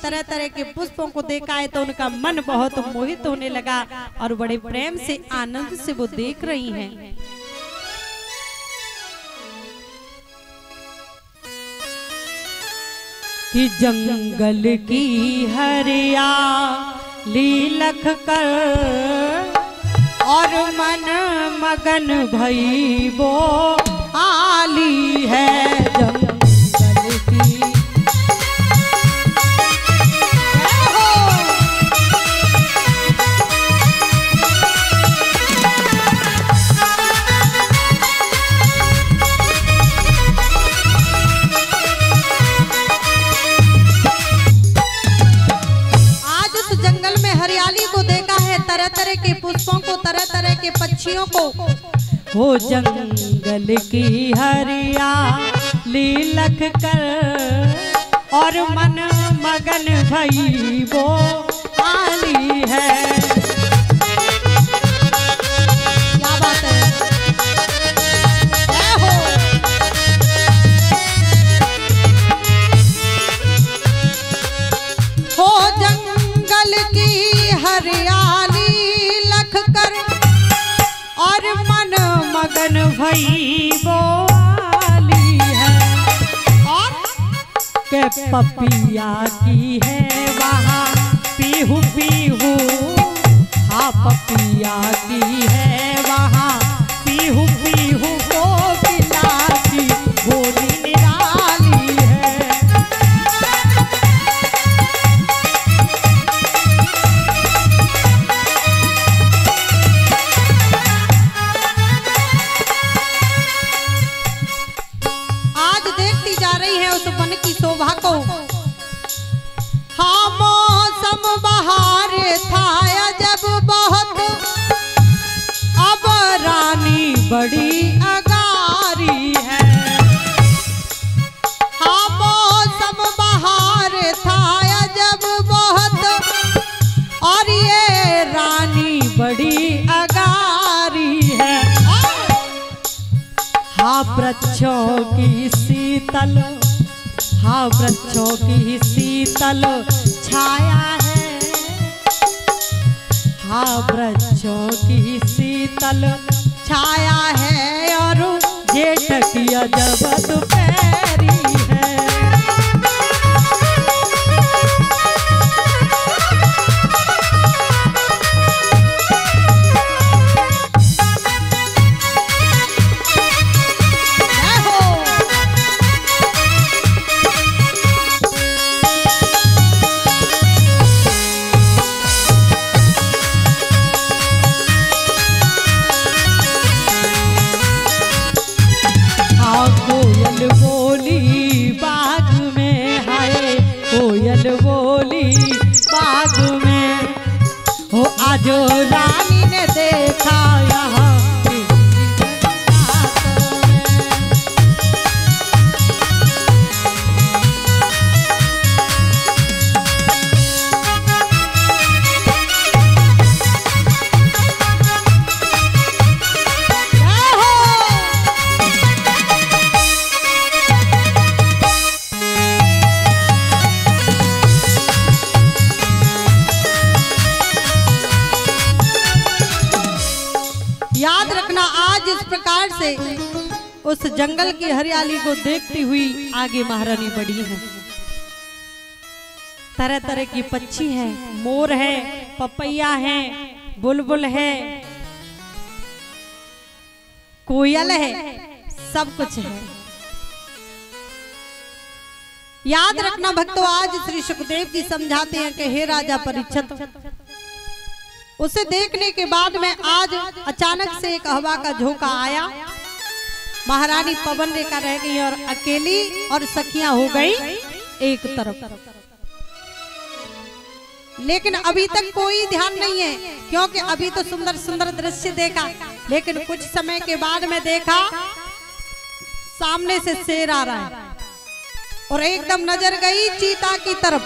तरह तरह के पुष्पों को देखा है तो उनका मन बहुत मोहित होने लगा और बड़े प्रेम से आनंद से वो देख रही हैं। कि जंगल की हरियाली लख कर और मन मगन भई वो आली है जंगल की। तरह तरह के पुष्पों को, तरह तरह के पक्षियों को, हो जंगल की हरियाली लख कर और मन मगन भई वो आली है। क्या बात है, हो जंगल की हरियाली और मन मगन भई वो आली है। और के पपिया की है वहाँ पीहू पीहू, हाँ पपिया की है वहाँ पीहू पीहू को बिला की बोली निराली है। शोभा को हाँ मौसम बहार था जब बहुत, अब रानी बड़ी अगारी है। हाँ मौसम बहार था जब बहुत और ये रानी बड़ी अगारी है। हाँ वृक्षों की शीतल, हाँ वृक्षों की शीतल छाया है, हाँ वृक्षों की शीतल छाया है और जेठ की अजब दोपहरी है। कोयल बोली बाग में, हाय कोयल बोली बाग में, हो आज रानी ने देखा यहाँ इस प्रकार से उस जंगल की हरियाली को देखती हुई आगे महारानी बढ़ी है। तरह तरह की पक्षी है, मोर है, पपैया है, बुलबुल है, कोयल है, सब कुछ है। याद रखना भक्तों, आज श्री सुखदेव जी समझाते हैं कि हे राजा परीक्षित, उसे देखने के बाद में आज अचानक से एक हवा का झोंका आया, महारानी पवन रेखा रह गई और अकेली और सखियां हो गई एक तरफ। लेकिन अभी तक कोई ध्यान नहीं है, क्योंकि अभी तो सुंदर सुंदर दृश्य देखा, लेकिन कुछ समय के बाद में देखा सामने से शेर आ रहा है और एकदम नजर गई चीता की तरफ,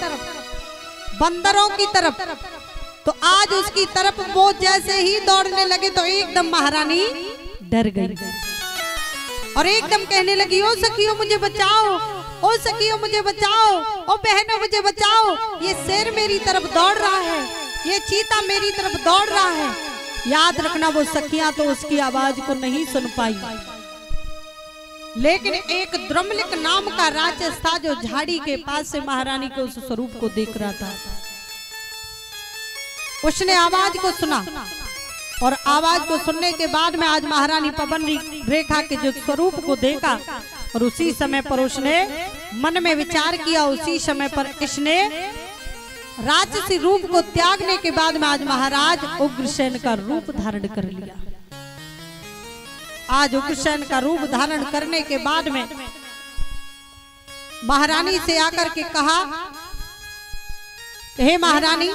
बंदरों की तरफ। तो आज उसकी तरफ वो जैसे ही दौड़ने लगे तो एकदम महारानी डर गई और एकदम कहने लगी, ओ सखियों मुझे बचाओ, ओ सखियों मुझे बचाओ, ओ बहनों मुझे बचाओ, ये शेर मेरी तरफ दौड़ रहा है, ये चीता मेरी तरफ दौड़ रहा है। याद रखना वो सखियां तो उसकी आवाज को नहीं सुन पाई, लेकिन एक द्रुमलिक नाम का राक्षस था जो झाड़ी के पास से महारानी के उस स्वरूप को देख रहा था। उसने आवाज को सुना और आवाज को सुनने के बाद में आज महारानी पवन रेखा के जो स्वरूप को देखा और उसी समय पर उसने मन में विचार किया। उसी समय पर इसने राक्षसी रूप को त्यागने के बाद में आज महाराज उग्रसेन का रूप धारण कर लिया। आज उग्रसेन का रूप धारण करने के बाद में महारानी से आकर के कहा, हे महारानी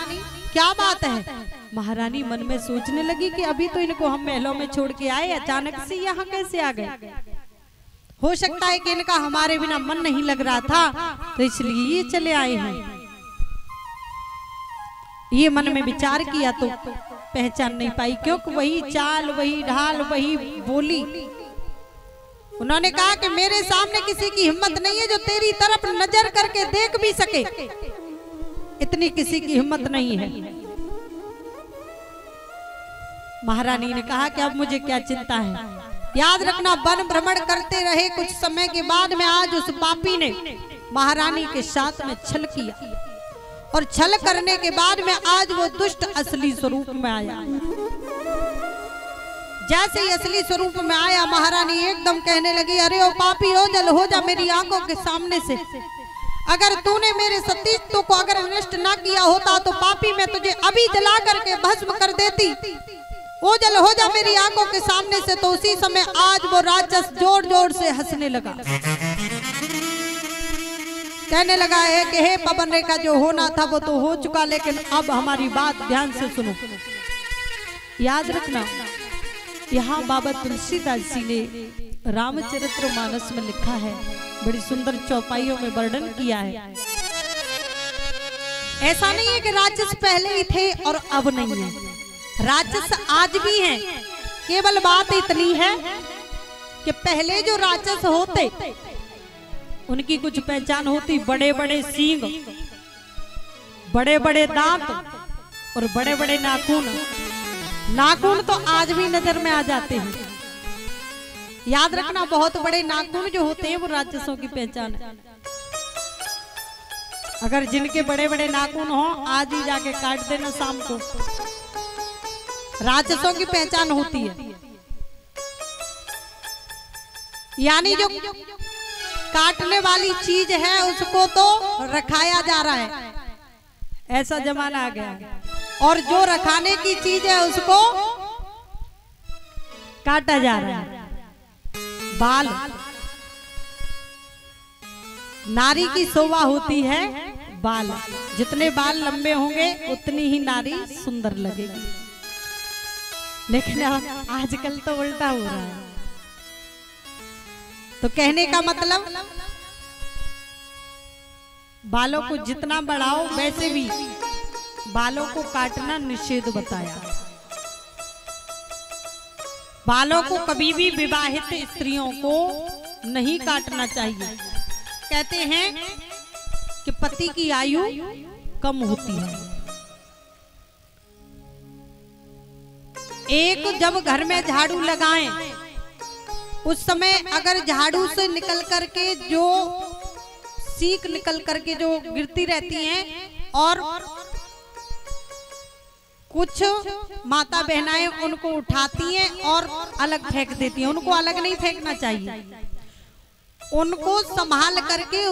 क्या बात है। महारानी मन में सोचने लगी कि अभी तो इनको हम महलों में छोड़ के आए, अचानक से यहाँ कैसे आ गए। हो सकता है कि इनका हमारे बिना मन नहीं लग रहा था तो इसलिए ये चले आए हैं। ये मन में विचार किया तो पहचान नहीं पाई, क्योंकि वही चाल, वही ढाल, वही बोली। उन्होंने कहा कि मेरे सामने किसी की हिम्मत नहीं है जो तेरी तरफ नजर करके देख भी सके, इतनी किसी की हिम्मत नहीं है। महारानी ने कहा कि अब मुझे क्या चिंता है। याद रखना वन भ्रमण करते रहे, कुछ समय के बाद में आज उस पापी ने महारानी के साथ में छल किया और छल करने के बाद में आज वो दुष्ट असली स्वरूप में आया। जैसे ही असली स्वरूप में आया महारानी एकदम कहने लगी, अरे ओ पापी हो जा मेरी आंखों के सामने से। अगर तूने मेरे सतीत्व को अगर नष्ट ना किया होता तो पापी मैं तुझे अभी जला करके भस्म कर देती। ओझल हो जा मेरी आंखों के सामने से। तो उसी समय आज वो राक्षस जोर जोर से हंसने लगा, कहने लगा है कि हे पवन रेखा, जो होना था वो तो हो चुका, लेकिन अब हमारी बात ध्यान से सुनो। याद रखना यहाँ बाबा तुलसीदास जी ने रामचरितमानस में लिखा है, बड़ी सुंदर चौपाइयों में वर्णन किया है। ऐसा नहीं है कि राक्षस पहले ही थे और अब नहीं है, राक्षस आज भी हैं। केवल बात इतनी है कि पहले जो राक्षस होते उनकी कुछ पहचान होती, बड़े बड़े सींग, बड़े बड़े दांत और बड़े बड़े नाखून। नाखून तो आज भी नजर में आ जाते हैं। याद रखना बहुत बड़े नाखून जो होते हैं वो राक्षसों की पहचान है। अगर जिनके बड़े बड़े नाखून हो आज ही जाके काट देना शाम को, राक्षसों की पहचान होती है। यानी जो काटने वाली चीज है उसको तो रखाया जा रहा है, ऐसा जमाना आ गया, और जो रखाने की चीज है उसको काटा जा रहा है। बाल, नारी की शोभा होती है बाल, जितने बाल लंबे होंगे उतनी ही नारी सुंदर लगेगी। लेकिन आजकल तो उल्टा हो रहा है। तो कहने का मतलब बालों को जितना बढ़ाओ वैसे भी बालों को काटना निषेध बताया। बालों को कभी भी विवाहित स्त्रियों को नहीं काटना चाहिए। कहते हैं कि पति की आयु कम होती है। एक जब घर में झाड़ू लगाएं उस समय अगर झाड़ू से निकल करके जो सीख निकल करके जो गिरती रहती हैं और कुछ माता बहनाएं उनको उठाती हैं और अलग फेंक देती हैं, उनको अलग नहीं फेंकना चाहिए। उनको संभाल करके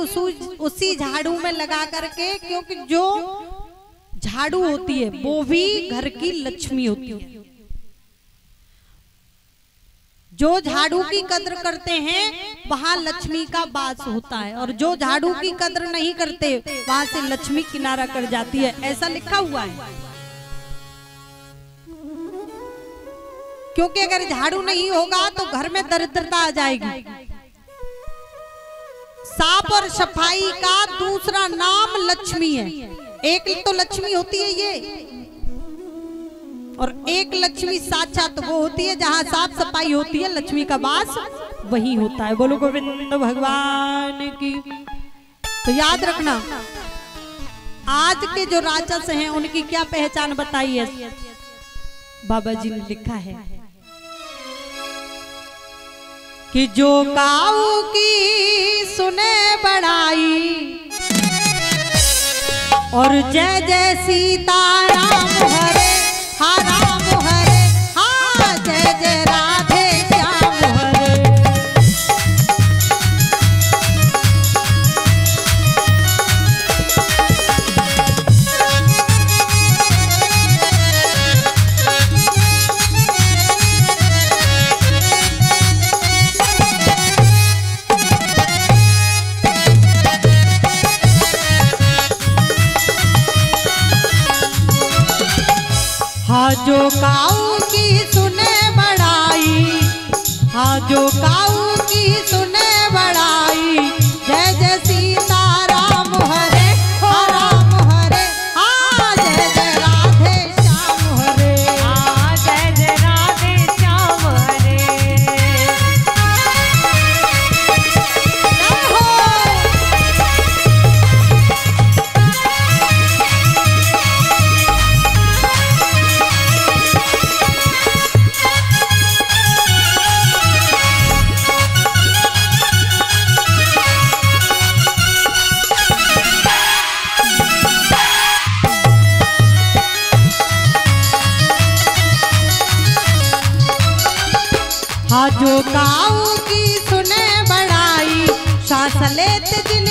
उसी झाड़ू में लगा करके, क्योंकि जो झाड़ू होती है वो भी घर की लक्ष्मी होती है। जो झाड़ू की कद्र करते हैं वहां लक्ष्मी का वास होता है, और जो झाड़ू की कद्र नहीं करते वहां से लक्ष्मी किनारा कर जाती है, ऐसा लिखा हुआ है। क्योंकि अगर झाड़ू नहीं होगा तो घर में दरिद्रता आ जाएगी। साफ और सफाई का दूसरा नाम लक्ष्मी है। एक तो लक्ष्मी होती है ये, और एक लक्ष्मी साक्षात वो होती है जहां साफ सफाई होती है, लक्ष्मी का वास वही होता है। बोलो गोविंद भगवान की। तो याद रखना, आज के जो राजस हैं उनकी क्या पहचान बताई है। बाबा जी ने लिखा है कि जो काऊ की सुने बड़ाई और जय जय सीताराम हरे हा राम हरे हा जय जय राधे श्याम हरे। हाँ जो काऊ की सुने बड़ाई, हाँ जो काऊ की सुने बड़ाई, जय जय सीताराम हरे हा राम हरे हा जय जय राधे श्याम हरे हा जय जय राधे श्याम हरे। हाँ जो काऊ की सुने बड़ाई, सांस लेते दिल